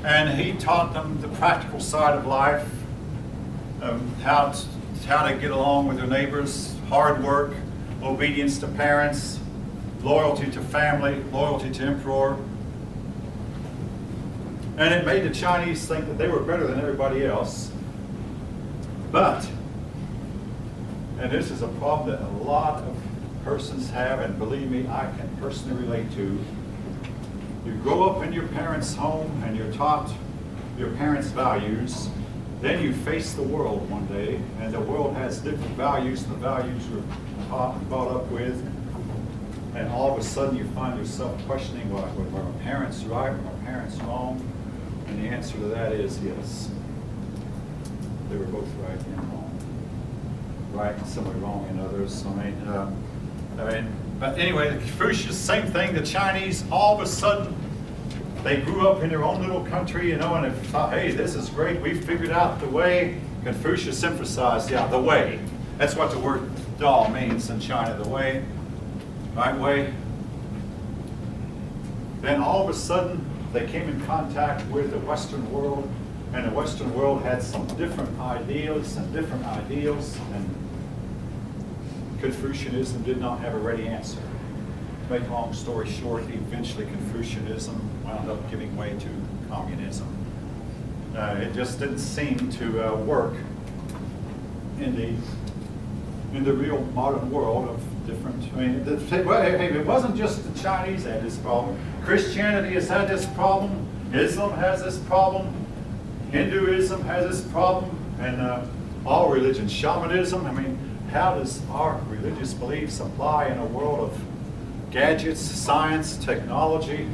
And he taught them the practical side of life, how to get along with their neighbors, hard work, obedience to parents, loyalty to family, loyalty to emperor. And it made the Chinese think that they were better than everybody else. But, and this is a problem that a lot of persons have, and believe me, I can personally relate to. You grow up in your parents' home and you're taught your parents' values. Then you face the world one day, and the world has different values than the values you're taught and brought up with. And all of a sudden you find yourself questioning, well, were my parents right, were my parents wrong? And the answer to that is yes. They were both right and wrong. Right in some way, wrong in others. But anyway, Confucius, same thing. The Chinese, all of a sudden, they grew up in their own little country, and they thought, hey, this is great. We figured out the way. Confucius emphasized, yeah, the way. That's what the word Dao means in China, the way, right way. Then all of a sudden, they came in contact with the Western world, and the Western world had some different ideas and different ideals, and Confucianism did not have a ready answer. To make a long story short, eventually Confucianism wound up giving way to communism. It just didn't seem to work in the real modern world of different. It wasn't just the Chinese that had this problem. Christianity has had this problem. Islam has this problem. Hinduism has this problem, and all religions, shamanism. How does our religious beliefs apply in a world of gadgets, science, technology,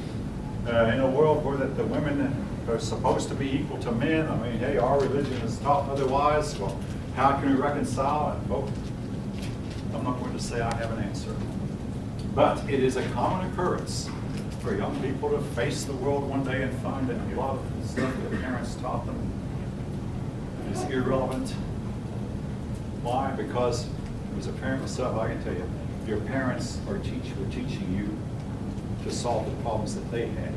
in a world where the women are supposed to be equal to men? Hey, our religion is taught otherwise. Well, how can we reconcile it? Well, I'm not going to say I have an answer. But it is a common occurrence for young people to face the world one day and find that a lot of the stuff that parents taught them is irrelevant. Why? Because as a parent myself, I can tell you, your parents were teaching you to solve the problems that they had.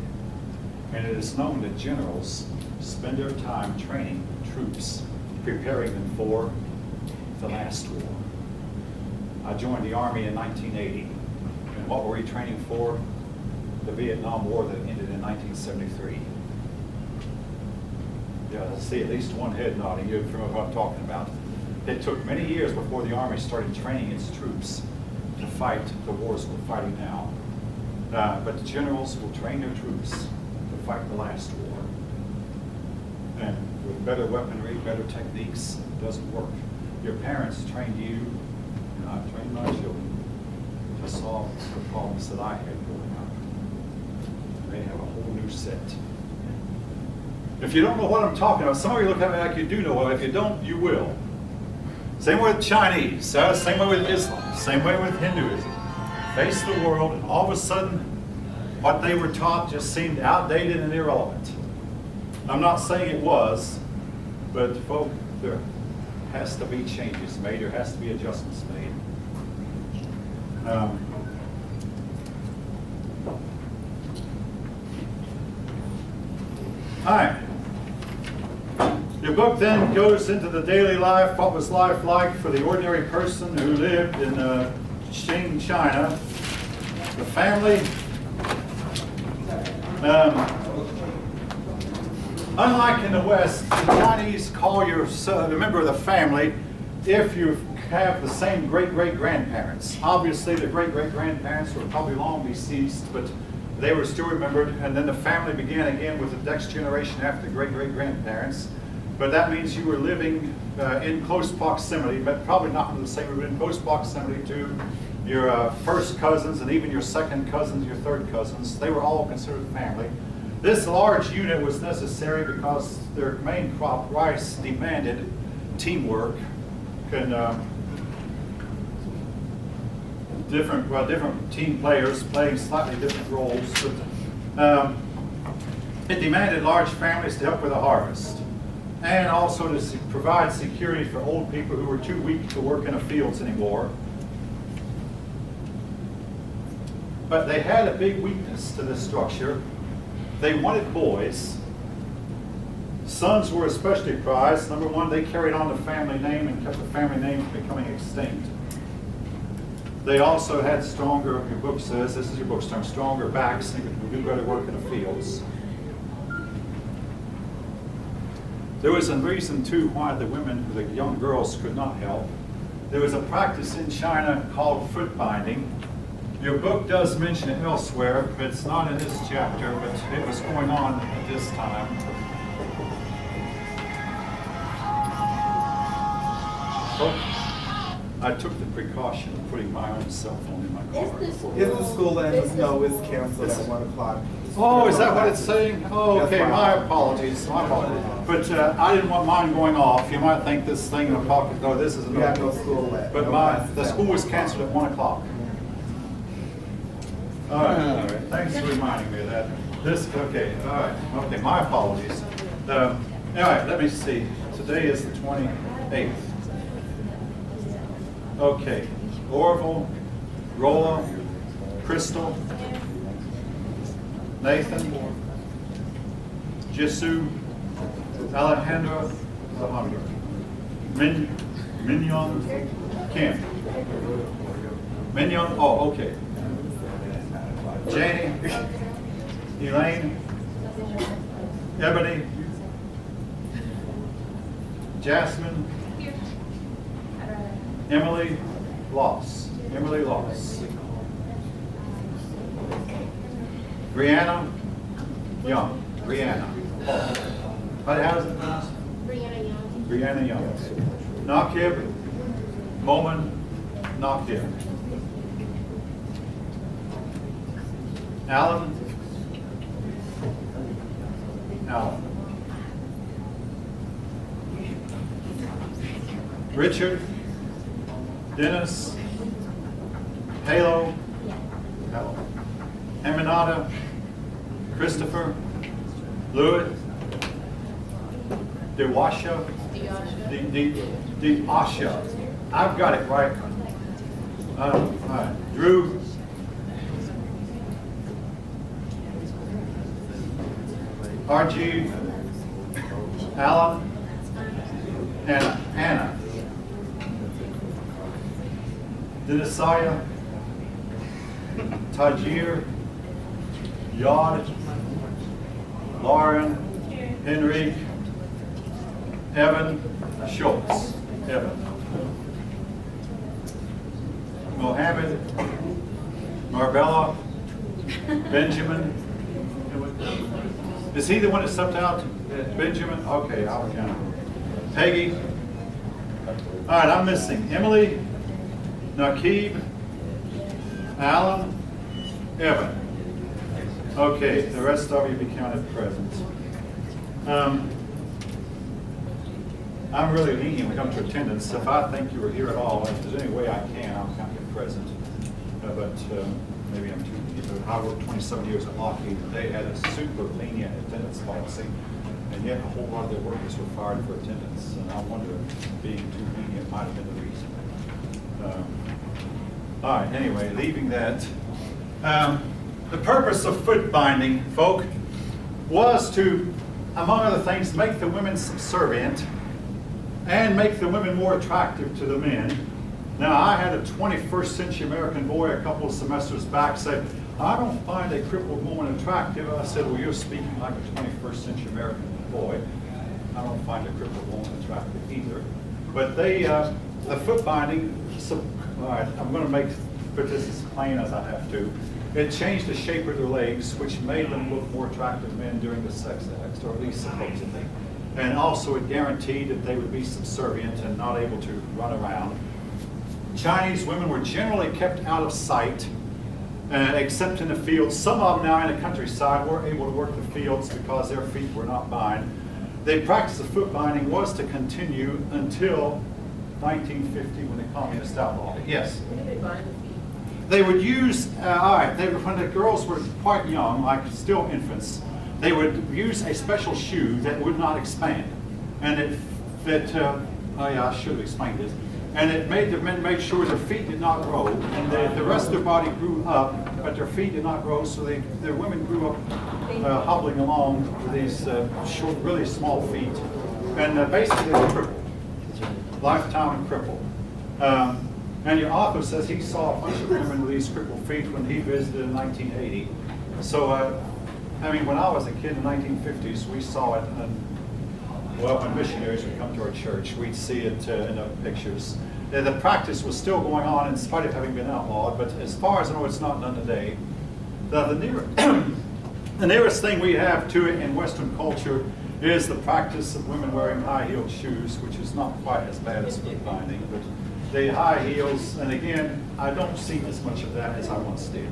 And it is known that generals spend their time training troops, preparing them for the last war. I joined the Army in 1980. And what were we training for? The Vietnam War that ended in 1973. Yeah, I see at least one head nodding. You know what I'm talking about. It took many years before the Army started training its troops to fight the wars we're fighting now. But the generals will train their troops to fight the last war. And with better weaponry, better techniques, it doesn't work. Your parents trained you, and I've trained my children to solve the problems that I had growing up. They have a whole new set. If you don't know what I'm talking about, some of you look at me like you do know. Well, if you don't, you will. Same way with Chinese, same way with Islam, same way with Hinduism. Face the world, and all of a sudden, what they were taught just seemed outdated and irrelevant. I'm not saying it was, but folks, there has to be changes made, there has to be adjustments made. All right. Your book then goes into the daily life. What was life like for the ordinary person who lived in Qing, China? The family. Unlike in the West, the Chinese call the member of the family if you have the same great-great-grandparents. Obviously, the great-great-grandparents were probably long deceased, but they were still remembered, and then the family began again with the next generation after the great-great-grandparents. But that means you were living in close proximity, but probably not in the same, but in close proximity to your first cousins and even your second cousins, your third cousins. They were all considered family. This large unit was necessary because their main crop, rice, demanded teamwork and different team players playing slightly different roles. But, it demanded large families to help with the harvest, and also to provide security for old people who were too weak to work in the fields anymore. But they had a big weakness to this structure. They wanted boys, Sons were especially prized. Number one, they carried on the family name and kept the family name from becoming extinct. They also had stronger, your book says, this is your book's term, stronger backs, they could do better work in the fields. There was a reason, too, why the women, the young girls, could not help. There was a practice in China called foot binding. Your book does mention it elsewhere, but it's not in this chapter, but it was going on at this time. Oh, I took the precaution of putting my own cell phone in my car. Is the school letting us know it's canceled at 1 o'clock? Oh, is that what it's saying? Oh, okay, my apologies. My apologies. But I didn't want mine going off. You might think this thing in a pocket, no, this is We have no school left. But the school was canceled at 1 o'clock. All right, thanks for reminding me of that. Okay, all right, okay, my apologies. All right, let me see. Today is the 28th. Okay, Orville, Rolla, Crystal, Nathan, Jesu, Alejandra, Mignon, Kim. Mignon, oh, okay. Janie, Elaine, Ebony, Jasmine, Emily Loss. Emily Loss. Brianna Young. Brianna. How's it pronounced? Brianna Young. Brianna Young. Nakib Moman Nakib. Alan. Alan. Richard. Dennis, Halo, Aminata, Christopher, Louis, Dewasha, Deasha. I've got it right. Drew, Archie, Alan, and Anna. Denisaya, Tajir, Yod, Lauren, Henry, Evan, Schultz, Evan, Mohammed, Marbella, Benjamin. Is he the one that stepped out? Benjamin? Okay, I'll count him. Peggy. All right, I'm missing Emily, Nakib, Alan, Evan. Okay, the rest of you be counted present. I'm really lenient when it comes to attendance. If I think you were here at all, if there's any way I can, I'll count you present. But maybe I'm too lenient. I worked 27 years at Lockheed. They had a super lenient attendance policy, and yet a whole lot of their workers were fired for attendance. And I wonder if being too lenient might have been the reason. All right, anyway, leaving that. The purpose of foot binding, folk, was to, among other things, make the women subservient and make the women more attractive to the men. Now, I had a 21st century American boy a couple of semesters back say, I don't find a crippled woman attractive. I said, well, you're speaking like a 21st century American boy. I don't find a crippled woman attractive either. But they, the foot binding, all right, I'm going to put this as plain as I have to. It changed the shape of their legs, which made them look more attractive men during the sex act, or at least supposedly. And also it guaranteed that they would be subservient and not able to run around. Chinese women were generally kept out of sight, except in the fields. Some of them now in the countryside were able to work the fields because their feet were not bound. The practice of foot binding was to continue until 1950 when the communists outlawed it. Yes? They would use, when the girls were quite young, like still infants, they would use a special shoe that would not expand. And I should have explained this. And it made the men make sure their feet did not grow, and the rest of their body grew up but their feet did not grow, so the women grew up hobbling along with these short, really small feet, and basically they were crippled, lifetime crippled. And your author says he saw a bunch of women with these crippled feet when he visited in 1980. So, I mean, when I was a kid in the 1950s, we saw it, well, when missionaries would come to our church, we'd see it in the pictures. The practice was still going on in spite of having been outlawed, but as far as I know, it's not done today. The nearest thing we have to it in Western culture is the practice of women wearing high-heeled shoes, which is not quite as bad as foot binding, but the high heels, and again, I don't see as much of that as I once did.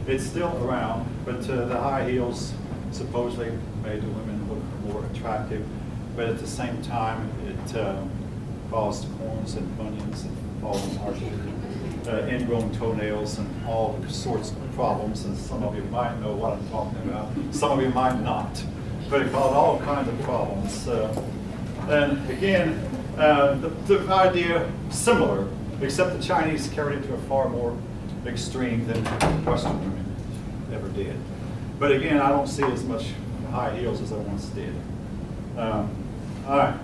It's still around, but the high heels supposedly made the women look more attractive, but at the same time, it caused corns and bunions and fallen artery, ingrown toenails, and all sorts of problems. And some of you might know what I'm talking about. Some of you might not. But it caused all kinds of problems. And again, the idea similar, except the Chinese carried it to a far more extreme than Western women ever did. But again, I don't see as much high heels as I once did. All right.